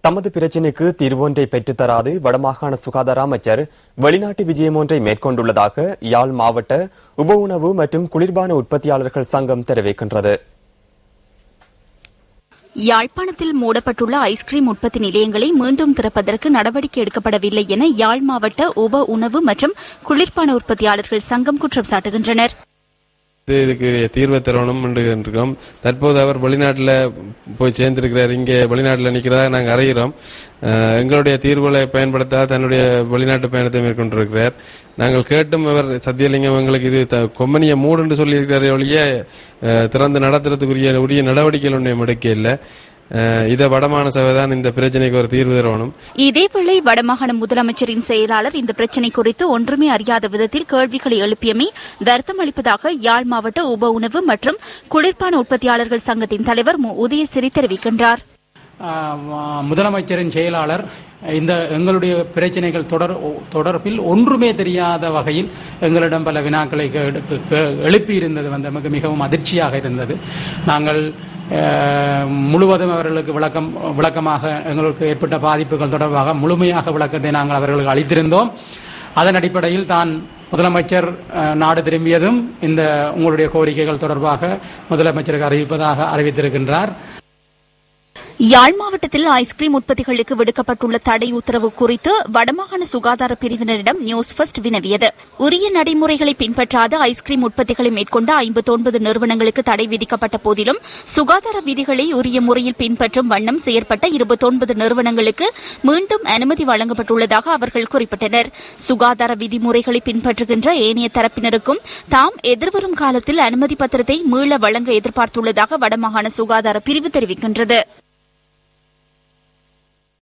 தமது பிரச்சினைக்கு தீர்வொன்றை பெற்றுத்தராது வடமாகாண சுகாதார அமைச்சர் வெளிநாட்டு விஜயம் ஒன்றை மேற்கொண்டுள்ளதாக யாழ் மாவட்ட உப உணவு மற்றும் குளிர்பான உற்பத்தியாளர்கள் சங்கம் தெரிவிக்கின்றது. யாழ்ப்பாணத்தில் மூடப்பட்டுள்ள ஐஸ்கிரீம் உற்பத்தி நிலையங்களை மீண்டும் திறப்பதற்கு நடவடிக்கை எடுக்கப்படவில்லை என யாழ் மாவட்ட உப உணவு மற்றும் குளிர்பான உற்பத்தியாளர்கள் சங்கம் குற்றம் சாட்டுகின்றனர். இதுக்கு தீர்வை தரணும் என்றும் தற்போது அவர் வெளிநாட்டில் போய் சேர்ந்திருக்கிறார். இங்கே வெளிநாட்டில் நிற்கிறதாக நாங்கள் அறிகிறோம். எங்களுடைய தீர்வுகளை பயன்படுத்த தன்னுடைய வெளிநாட்டு பயணத்தை மேற்கொண்டிருக்கிறார். நாங்கள் கேட்டும் அவர் சத்தியலிங்கம் எங்களுக்கு இது கொம்பனியை மூடு என்று சொல்லியிருக்கிறார் ஒழிய திறந்து நடத்துறதுக்குரிய உரிய நடவடிக்கைகள் ஒன்றையும் எடுக்க இல்லை. இதை வடமாகாண சபைதான் இந்த பிரச்சனைக்கு ஒரு தீர்வு தரணும். இதேவேளை வடமாகாண முதலமைச்சரின் செயலாளர் இந்த பிரச்சினை குறித்து ஒன்றுமே அறியாத விதத்தில் கேள்விகளை எழுப்பியமை வருத்தம் அளிப்பதாக யாழ் மாவட்ட உப உணவு மற்றும் குளிர்பான உற்பத்தியாளர்கள் சங்கத்தின் தலைவர் உதயசிறி தெரிவிக்கின்றார். முதலமைச்சரின் செயலாளர் இந்த எங்களுடைய பிரச்சனைகள் தொடர்பில் ஒன்றுமே தெரியாத வகையில் எங்களிடம் பல வினாக்களை எழுப்பியிருந்தது மிகவும் அதிர்ச்சியாக இருந்தது. நாங்கள் முழுவதும் அவர்களுக்கு விளக்கமாக எங்களுக்கு ஏற்பட்ட பாதிப்புகள் தொடர்பாக முழுமையாக விளக்கத்தை நாங்கள் அவர்களுக்கு அளித்திருந்தோம். அதன் அடிப்படையில் தான் முதலமைச்சர் நாடு திரும்பியதும் இந்த உங்களுடைய கோரிக்கைகள் தொடர்பாக முதலமைச்சருக்கு அறிவித்திருக்கின்றார். யாழ் மாவட்டத்தில் ஐஸ்கிரீம் உற்பத்திகளுக்கு விடுக்கப்பட்டுள்ள தடை உத்தரவு குறித்து வடமாகாண சுகாதார பிரிவினரிடம் நியூஸ் ஃபர்ஸ்ட் வினவியது. உரிய நடைமுறைகளை பின்பற்றாத ஐஸ்கிரீம் உற்பத்திகளை மேற்கொண்ட 59 நிறுவனங்களுக்கு தடை விதிக்கப்பட்ட போதிலும் சுகாதார விதிகளை உரிய முறையில் பின்பற்றும் வண்ணம் செயற்பட்ட 29 நிறுவனங்களுக்கு மீண்டும் அனுமதி வழங்கப்பட்டுள்ளதாக அவர்கள் குறிப்பிட்டனர். சுகாதார விதிமுறைகளை பின்பற்றுகின்ற ஏனைய தரப்பினருக்கும் தாம் எதிர்வரும் காலத்தில் அனுமதி பத்திரத்தை மீள வழங்க எதிர்பார்த்துள்ளதாக வடமாகாண சுகாதார பிரிவு தெரிவிக்கின்றது.